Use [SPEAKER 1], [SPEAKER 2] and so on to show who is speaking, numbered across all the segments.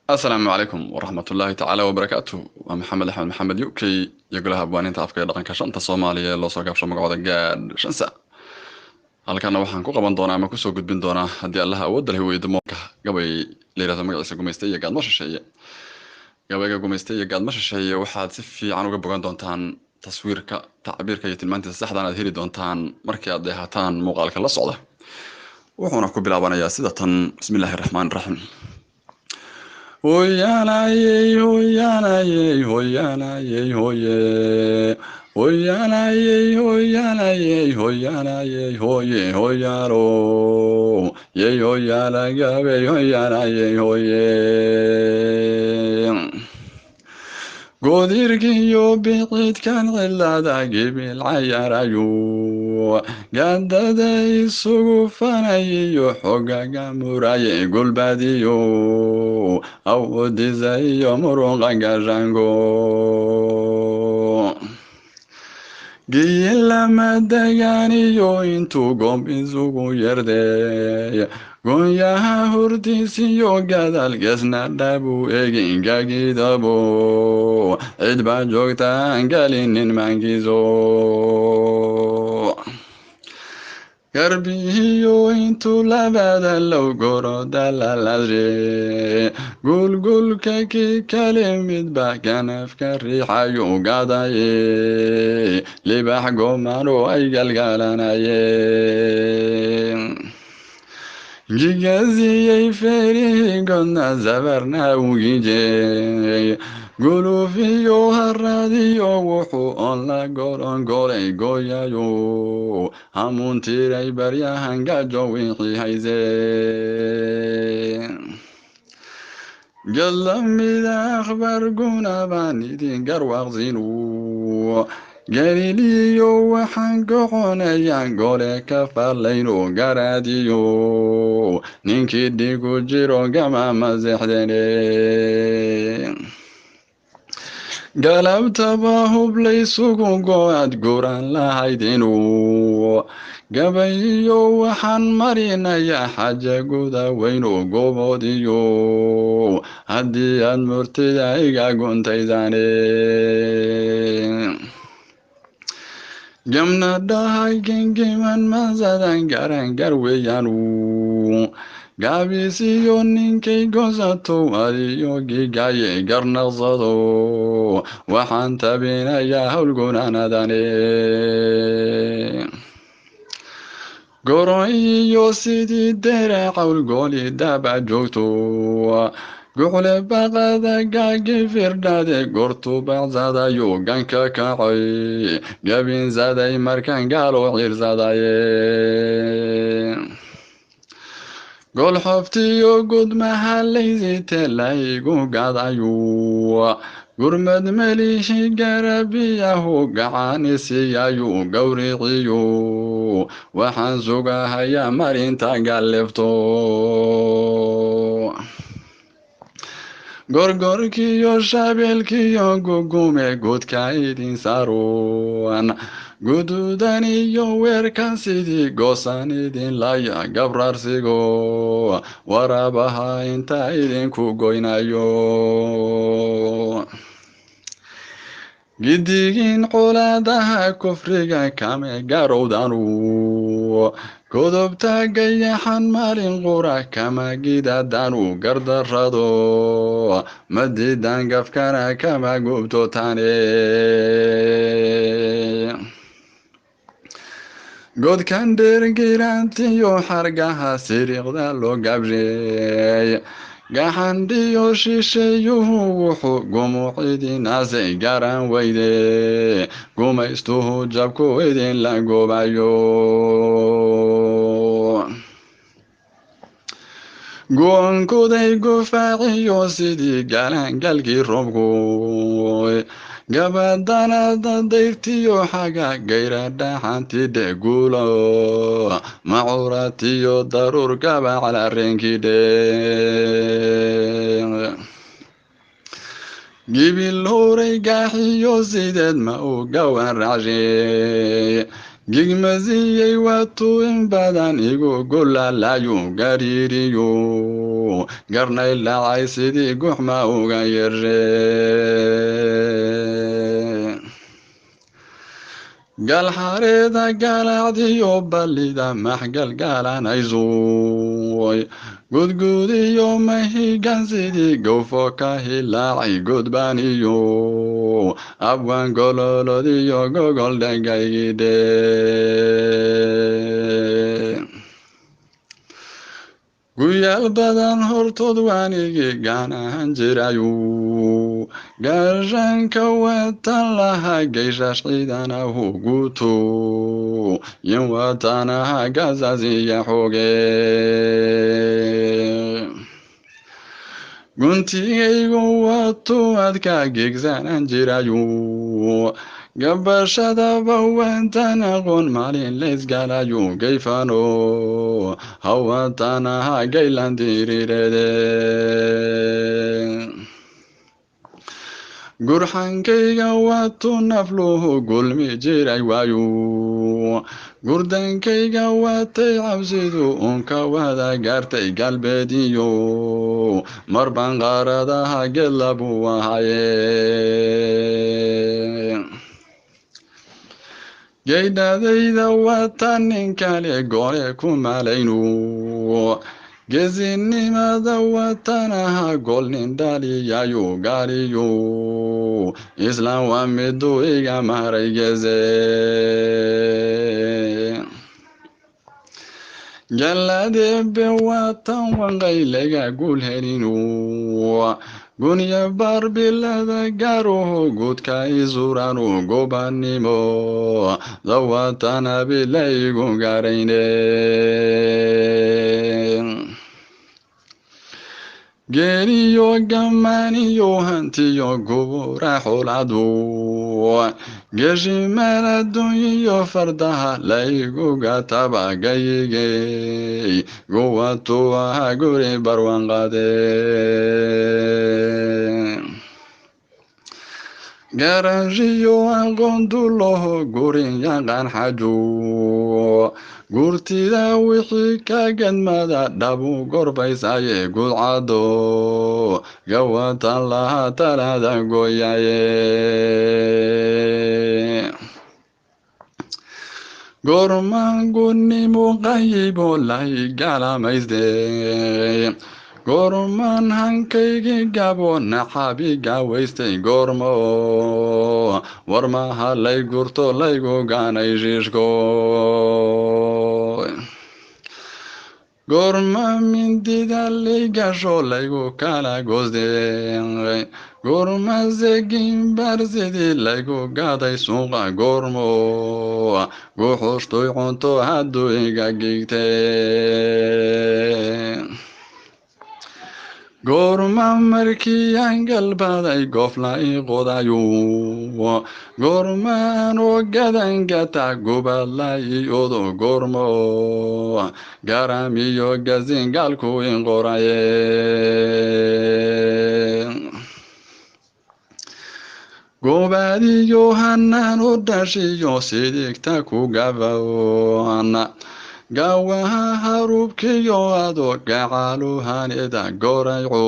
[SPEAKER 1] السلام عليكم ورحمة الله تعالى وبركاته ومحمد أحمد محمد يوكي يقول لها بوان انت afka dhaqanka shanta Soomaaliya loo soo gaabsho magacooda gaad shansa halkana waxaan ku qaban doonaa ama ku soo gudbin doonaa hadii Allah awood leh weydimo gabay leeyahay magaciisa gumeystay iyo gaad ma shisheeye gabayga gumeystay iyo gaad ma shisheeye waxaad si fiican uga bogan doontaan taswiirka tacbiirka iyo tilmaanta saxda ah heli doontaan markii aad deehataan muuqaalka la socda wuxuuna ku bilaabanayaa sida tan bismillaahir rahmaanir rahiim Hoyanayey, hoyanayey, hoyanayey, hoye. Hoyanayey, hoyanayey, hoyanayey, hoye, hoyaro. Yey, hoyanagabe, hoyanayey, hoye. Godirgiyo bicidkan cilada gibil cayarayo gandada isugu fanayo xogaga muraye gulbadiyo awdiza iyo murunqa gajango giyilama daganiyo intuu gob isugu yerde goonyaha hurdiisiyo gadal gesna dhabu egin gagidabo cid baa joogtaan galinin mangizo garbihiyo intuu labada low goro dalaladre gulgulka ki kale midba ganafka riixayo gadaye libax gomano ay galgalanaye gigaziyey ferihi godna zabarna ugije gulufiyo haradiyo wuxuu on la goron golay goyayo hamuntiray baryahan gajo wixii hayse galamida akhbar gunaban idin garwaqsinu galiliyo waxaan goqonayaa gole ka farlayno garaadiyo ninkii dhigu jiro gama masexdene galabtaba hublaysugu go-ad guran lahaydinu gabayiyo waxaan marinayaa xaja guda weyno goboodiyo haddii aad murtida iga guntaydane gamna dhahay gengiman masadan garan garweyanu gaabisiyo ninkay gosato adiyo gigaye garnaqsado waxaan tabinayaa howlgunanadane goro iyo sidii dere cawlgooli daba joogto guxle baqada gaagi firdhade gortu baqsadayo ganka kacay gabinsaday markan gaalo cirsadaye golxoftiyo gudmaha laysite laygu gadayo gurmad melishi garabiyahu gacanisiyayu gawriciyo waxaan sugahayaa marinta galefto gorgorkiyo shabeelkiyo gugume godka idin saruan gududan iyo weerkan sidii goosan idin laya gabrarsigo warabaha inta idinku goynayo gidigin colaadaha kufriga kame garowdanu godobta gayaxan maalin qura kama gidadanu gardarrado madidan gafkana kama gubto tane godkan dheergirantiyo xargaha siriiqda loo gabsheey gaxandhiyo shisheeyuhu wuxuu gumucidinaasay garan weyde gumaystuhu jabku idin la goobayo goonkuday gufaaciyo sidii galangalkii roobku gabadhanada dayrtiyo xaga gayra dhaxantidhe guulo macuratiyo daruur gabacla reenkidhe gibil horay gaaxiyo sideed ma u gawan racshe gigmaziyey waatuu in badan igu golalayu gariiriyo garnay lacay sidii guxma uga yaree galxareeda galacdiyo ballida maxgalgalanaysoy gudgudiyo mahigan sidii gowfo ka hilaacay gudbaniyo abwan gololodiyo gogol dhagaygidhe guyaal badan hortood waanigi gaanahan jirayu gaashanka watan laha geyshash ciidanahu guuto yin watanaha gazaziya xoge guntigaygu watu adka gegsanan jirayu gabashadaba wantan aqoon maalin laysgalayu gayfano hawatanaha gaylandirirede gurxankayga watu nafluhu gulmi jiray waayu gurdankayga watay cabsidu unka wada gaartay galbeediyo marban qaaradaha gedlabu ahaye gaydhadayda watan nin kale goole ku malaynu geesinimada watanaha golnin dhaliyayu gaaliyo islaan waa midu iga maray geze jaladebe watan wanqaylaga gul helinu gunya barbilada garuhu gudka izuranu gobanimo dawatana bilaygu garayne geeriyo gamaniyo hantiyo gubura xuladu geshimal adduunyiyo fardaha layguga tabagayigey guwatu aha guri barwanqade garanshiyo aqoonduloho gurin yaqaan xaju gurtida wixii ka gadmada dhabu gorbaysaye gudcado gawatan laha talada goyaye gorman gunimu qayibo laygalamayste gorman hankaygi gabo naxabi gawaystay gormo warmaha lay gurto laygu ganay shishko gorma mindida laygasho laygu kala gosde gorma zegin barsidi laygu gaday suuqa gormo guxushtoy cunto hadduu iga gigte gorma markiyan galbaday gofla i qodayu gormaano gadangata gubadla i odo gormo garamiyo gazingalku in qoraye gobadiyo hanan u dhashiyo sidigta ku gabawana gawaha harubkiyo ado gacaluhaneda gorayco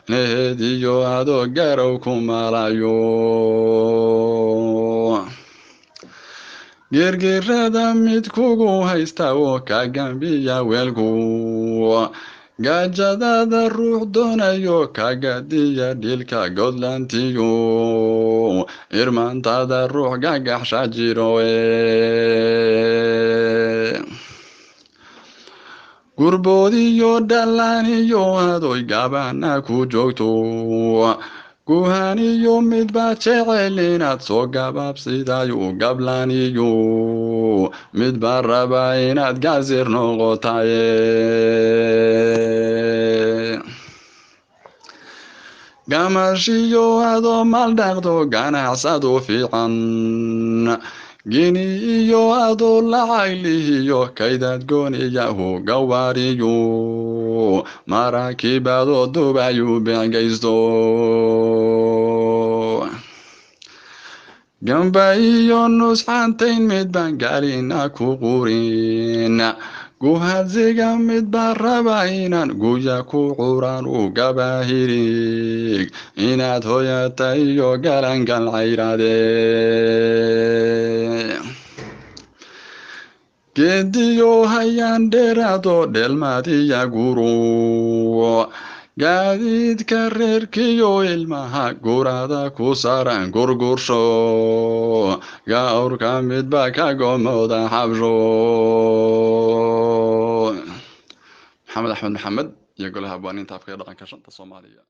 [SPEAKER 1] nehediyo ado garow ku malayo girgirada mid kugu haysta oo ka gambiya weelku gaajadada ruux doonayo kagadiya dhilka godlantiyo irmaantada ruux gagaxsha jiroe gurboodiyo dhallaniyo adoy gabana ku joogto guhaniyo midba jecel inaad soo gabaabsidayo gablaniyo midba raba inaad gaasir noqotaye gamashiyo adoo maldhaqdo ganacsado fiican gini iyo adoo lacaylihiyo kaydad gooniyahu gawaariyo maraakibado dubayu bengaysto gamba iyo nusxantayn midban galina ku qurin guhadsiga mid baa raba inaan guya ku curan u gabahirig inaad hooyata iyo galangal cayraade geediyo hayaan dheeraado dheelmaadiya guru gaadiidka reerkiyo ilmaha gurada ku saaran gurgursho gawrka midba ka gomooda xabsho maxamed axmed maxamed iyo golaha abwaaniinta afka ee dhaqanka shanta Soomaaliya